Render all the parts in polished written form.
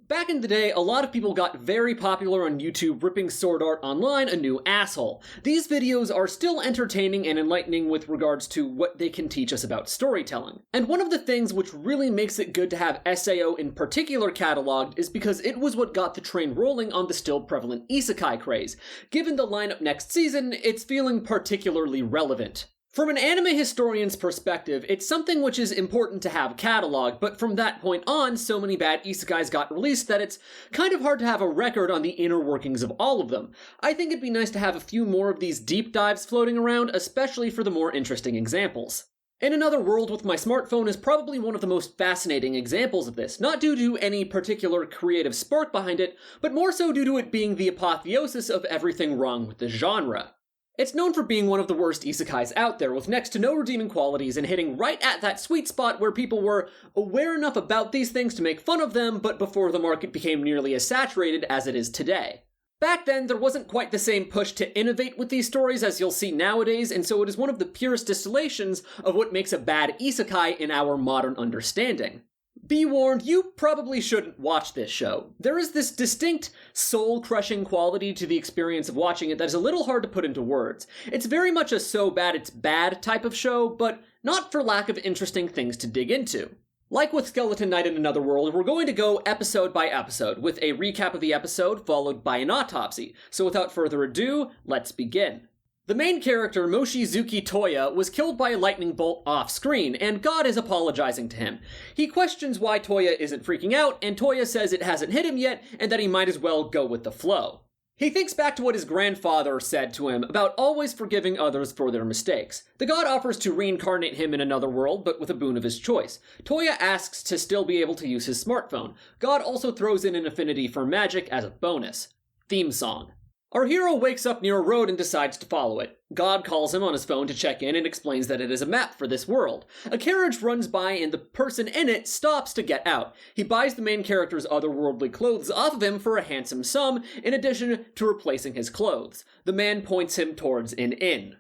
Back in the day, a lot of people got very popular on YouTube ripping sword art online a new asshole. These videos are still entertaining and enlightening with regards to what they can teach us about storytelling. And one of the things which really makes it good to have SAO in particular cataloged is because it was what got the train rolling on the still prevalent isekai craze. Given the lineup next season, it's feeling particularly relevant. From an anime historian's perspective, it's something which is important to have cataloged, but from that point on, so many bad isekais got released that it's kind of hard to have a record on the inner workings of all of them. I think it'd be nice to have a few more of these deep dives floating around, especially for the more interesting examples. In Another World with My Smartphone is probably one of the most fascinating examples of this, not due to any particular creative spark behind it, but more so due to it being the apotheosis of everything wrong with the genre. It's known for being one of the worst isekais out there, with next to no redeeming qualities and hitting right at that sweet spot where people were aware enough about these things to make fun of them, but before the market became nearly as saturated as it is today. Back then, there wasn't quite the same push to innovate with these stories as you'll see nowadays, and so it is one of the purest distillations of what makes a bad isekai in our modern understanding. Be warned, you probably shouldn't watch this show. There is this distinct, soul-crushing quality to the experience of watching it that is a little hard to put into words. It's very much a so bad it's bad type of show, but not for lack of interesting things to dig into. Like with Skeleton Knight in Another World, we're going to go episode by episode, with a recap of the episode followed by an autopsy. So without further ado, let's begin. The main character, Mochizuki Toya, was killed by a lightning bolt off-screen, and God is apologizing to him. He questions why Toya isn't freaking out, and Toya says it hasn't hit him yet, and that he might as well go with the flow. He thinks back to what his grandfather said to him about always forgiving others for their mistakes. The god offers to reincarnate him in another world, but with a boon of his choice. Toya asks to still be able to use his smartphone. God also throws in an affinity for magic as a bonus. Theme song. Our hero wakes up near a road and decides to follow it. God calls him on his phone to check in and explains that it is a map for this world. A carriage runs by and the person in it stops to get out. He buys the main character's otherworldly clothes off of him for a handsome sum, in addition to replacing his clothes. The man points him towards an inn.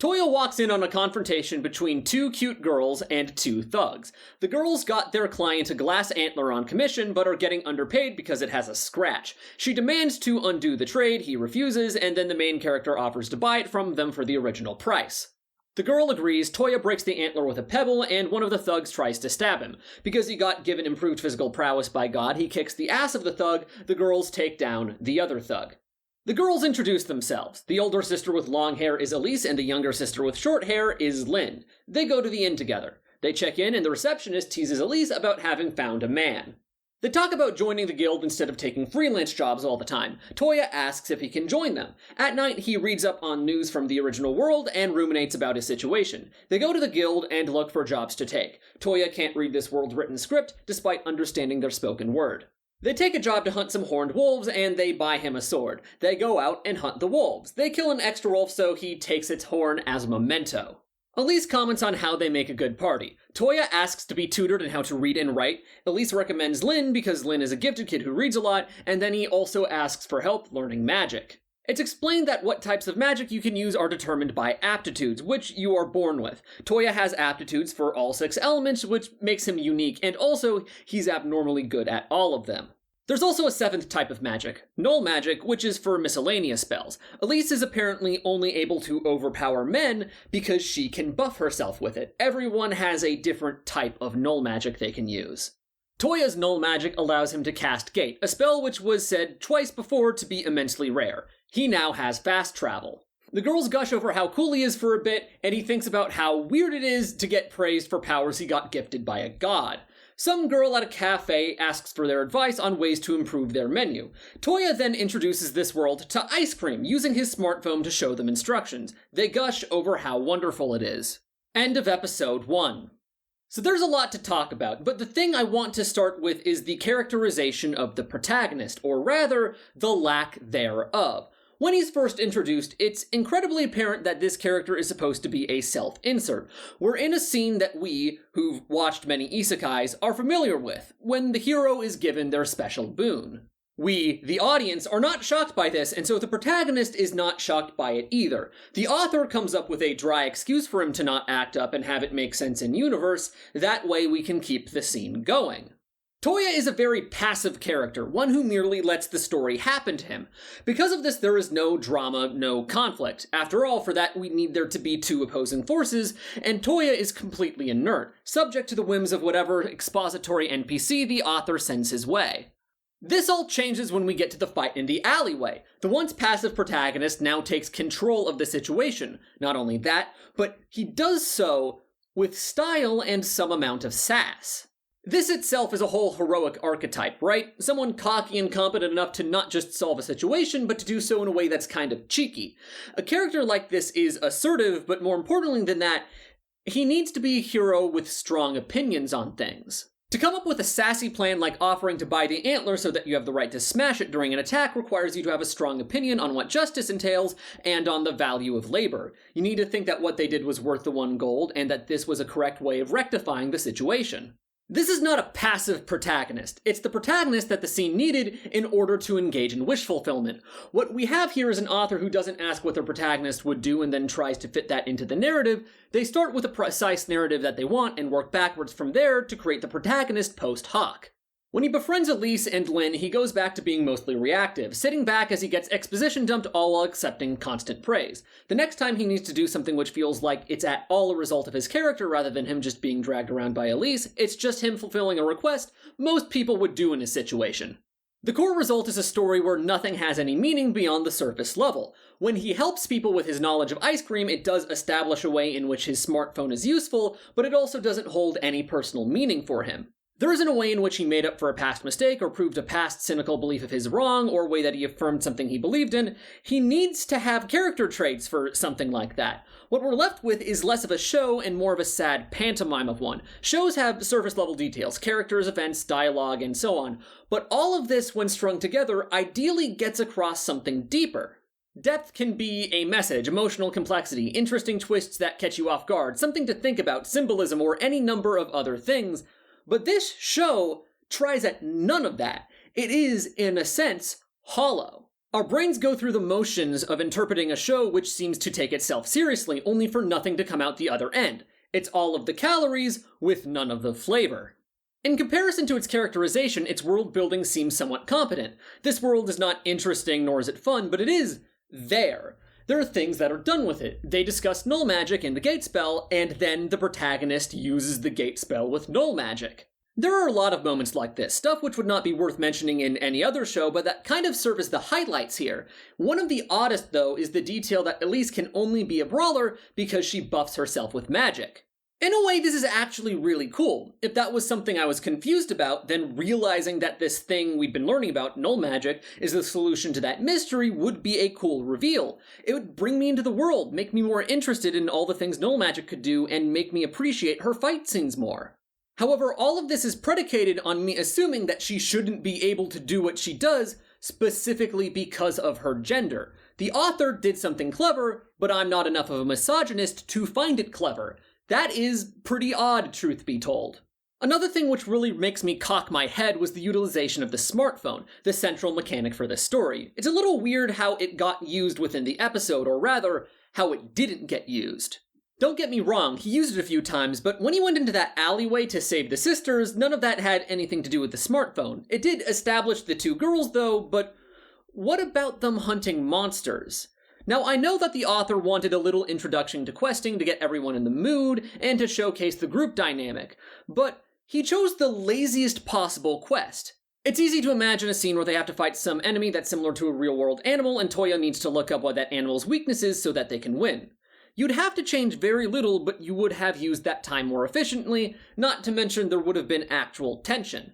Toya walks in on a confrontation between two cute girls and two thugs. The girls got their client a glass antler on commission, but are getting underpaid because it has a scratch. She demands to undo the trade, he refuses, and then the main character offers to buy it from them for the original price. The girl agrees, Toya breaks the antler with a pebble, and one of the thugs tries to stab him. Because he got given improved physical prowess by God, he kicks the ass of the thug. The girls take down the other thug. The girls introduce themselves. The older sister with long hair is Elise, and the younger sister with short hair is Lynn. They go to the inn together. They check in, and the receptionist teases Elise about having found a man. They talk about joining the guild instead of taking freelance jobs all the time. Toya asks if he can join them. At night, he reads up on news from the original world and ruminates about his situation. They go to the guild and look for jobs to take. Toya can't read this world's written script, despite understanding their spoken word. They take a job to hunt some horned wolves, and they buy him a sword. They go out and hunt the wolves. They kill an extra wolf, so he takes its horn as a memento. Elise comments on how they make a good party. Toya asks to be tutored in how to read and write. Elise recommends Lynn because Lynn is a gifted kid who reads a lot, and then he also asks for help learning magic. It's explained that what types of magic you can use are determined by aptitudes, which you are born with. Toya has aptitudes for all 6 elements, which makes him unique, and also he's abnormally good at all of them. There's also a 7th type of magic, null magic, which is for miscellaneous spells. Elise is apparently only able to overpower men because she can buff herself with it. Everyone has a different type of null magic they can use. Toya's null magic allows him to cast Gate, a spell which was said twice before to be immensely rare. He now has fast travel. The girls gush over how cool he is for a bit, and he thinks about how weird it is to get praised for powers he got gifted by a god. Some girl at a cafe asks for their advice on ways to improve their menu. Toya then introduces this world to ice cream, using his smartphone to show them instructions. They gush over how wonderful it is. End of episode 1. So there's a lot to talk about, but the thing I want to start with is the characterization of the protagonist, or rather, the lack thereof. When he's first introduced, it's incredibly apparent that this character is supposed to be a self-insert. We're in a scene that we, who've watched many isekais, are familiar with, when the hero is given their special boon. We, the audience, are not shocked by this, and so the protagonist is not shocked by it either. The author comes up with a dry excuse for him to not act up and have it make sense in universe, that way we can keep the scene going. Toya is a very passive character, one who merely lets the story happen to him. Because of this, there is no drama, no conflict. After all, for that we need there to be two opposing forces, and Toya is completely inert, subject to the whims of whatever expository NPC the author sends his way. This all changes when we get to the fight in the alleyway. The once passive protagonist now takes control of the situation. Not only that, but he does so with style and some amount of sass. This itself is a whole heroic archetype, right? Someone cocky and competent enough to not just solve a situation, but to do so in a way that's kind of cheeky. A character like this is assertive, but more importantly than that, he needs to be a hero with strong opinions on things. To come up with a sassy plan like offering to buy the antler so that you have the right to smash it during an attack requires you to have a strong opinion on what justice entails and on the value of labor. You need to think that what they did was worth the 1 gold and that this was a correct way of rectifying the situation. This is not a passive protagonist. It's the protagonist that the scene needed in order to engage in wish fulfillment. What we have here is an author who doesn't ask what their protagonist would do and then tries to fit that into the narrative. They start with a precise narrative that they want and work backwards from there to create the protagonist post hoc. When he befriends Elise and Lynn, he goes back to being mostly reactive, sitting back as he gets exposition dumped all while accepting constant praise. The next time he needs to do something which feels like it's at all a result of his character rather than him just being dragged around by Elise, it's just him fulfilling a request most people would do in his situation. The core result is a story where nothing has any meaning beyond the surface level. When he helps people with his knowledge of ice cream, it does establish a way in which his smartphone is useful, but it also doesn't hold any personal meaning for him. There isn't a way in which he made up for a past mistake or proved a past cynical belief of his wrong or a way that he affirmed something he believed in. He needs to have character traits for something like that. What we're left with is less of a show and more of a sad pantomime of one. Shows have surface level details, characters, events, dialogue, and so on. But all of this, when strung together, ideally gets across something deeper. Depth can be a message, emotional complexity, interesting twists that catch you off guard, something to think about, symbolism, or any number of other things. But this show tries at none of that. It is, in a sense, hollow. Our brains go through the motions of interpreting a show which seems to take itself seriously, only for nothing to come out the other end. It's all of the calories, with none of the flavor. In comparison to its characterization, its world building seems somewhat competent. This world is not interesting nor is it fun, but it is there. There are things that are done with it. They discuss null magic in the gate spell, and then the protagonist uses the gate spell with null magic. There are a lot of moments like this, stuff which would not be worth mentioning in any other show, but that kind of serve as the highlights here. One of the oddest, though, is the detail that Elise can only be a brawler because she buffs herself with magic. In a way, this is actually really cool. If that was something I was confused about, then realizing that this thing we've been learning about, null magic, is the solution to that mystery would be a cool reveal. It would bring me into the world, make me more interested in all the things null magic could do, and make me appreciate her fight scenes more. However, all of this is predicated on me assuming that she shouldn't be able to do what she does, specifically because of her gender. The author did something clever, but I'm not enough of a misogynist to find it clever. That is pretty odd, truth be told. Another thing which really makes me cock my head was the utilization of the smartphone, the central mechanic for this story. It's a little weird how it got used within the episode, or rather, how it didn't get used. Don't get me wrong, he used it a few times, but when he went into that alleyway to save the sisters, none of that had anything to do with the smartphone. It did establish the two girls, though, but what about them hunting monsters? Now, I know that the author wanted a little introduction to questing to get everyone in the mood and to showcase the group dynamic, but he chose the laziest possible quest. It's easy to imagine a scene where they have to fight some enemy that's similar to a real-world animal, and Toya needs to look up what that animal's weakness is so that they can win. You'd have to change very little, but you would have used that time more efficiently, not to mention there would have been actual tension.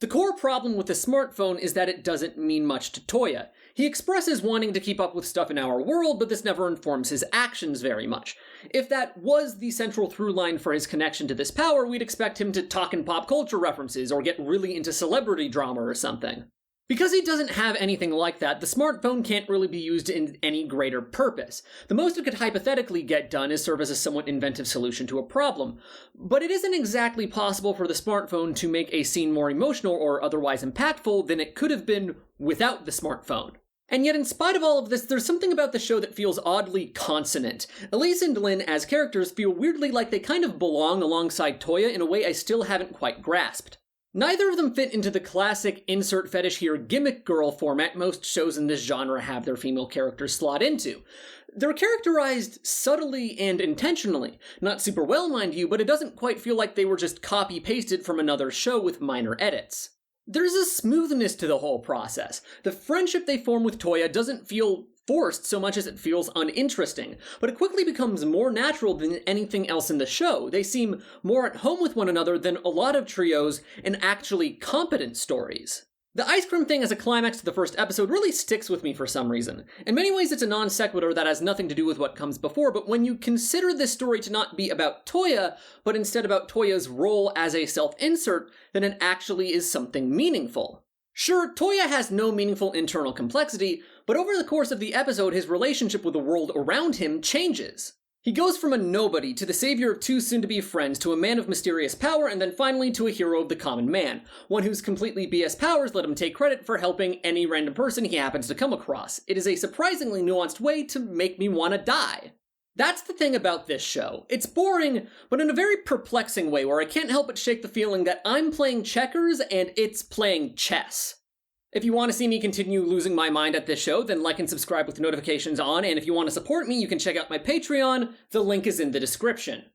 The core problem with the smartphone is that it doesn't mean much to Toya. He expresses wanting to keep up with stuff in our world, but this never informs his actions very much. If that was the central through line for his connection to this power, we'd expect him to talk in pop culture references or get really into celebrity drama or something. Because he doesn't have anything like that, the smartphone can't really be used in any greater purpose. The most it could hypothetically get done is serve as a somewhat inventive solution to a problem. But it isn't exactly possible for the smartphone to make a scene more emotional or otherwise impactful than it could have been without the smartphone. And yet, in spite of all of this, there's something about the show that feels oddly consonant. Elise and Lynn, as characters, feel weirdly like they kind of belong alongside Toya in a way I still haven't quite grasped. Neither of them fit into the classic insert fetish here gimmick girl format most shows in this genre have their female characters slot into. They're characterized subtly and intentionally. Not super well, mind you, but it doesn't quite feel like they were just copy-pasted from another show with minor edits. There's a smoothness to the whole process. The friendship they form with Toya doesn't feel forced so much as it feels uninteresting, but it quickly becomes more natural than anything else in the show. They seem more at home with one another than a lot of trios in actually competent stories. The ice cream thing as a climax to the first episode really sticks with me for some reason. In many ways it's a non sequitur that has nothing to do with what comes before, but when you consider this story to not be about Toya, but instead about Toya's role as a self-insert, then it actually is something meaningful. Sure, Toya has no meaningful internal complexity, but over the course of the episode, his relationship with the world around him changes. He goes from a nobody to the savior of two soon-to-be friends to a man of mysterious power and then finally to a hero of the common man, one whose completely BS powers let him take credit for helping any random person he happens to come across. It is a surprisingly nuanced way to make me want to die. That's the thing about this show. It's boring, but in a very perplexing way where I can't help but shake the feeling that I'm playing checkers and it's playing chess. If you want to see me continue losing my mind at this show, then like and subscribe with notifications on, and if you want to support me, you can check out my Patreon. The link is in the description.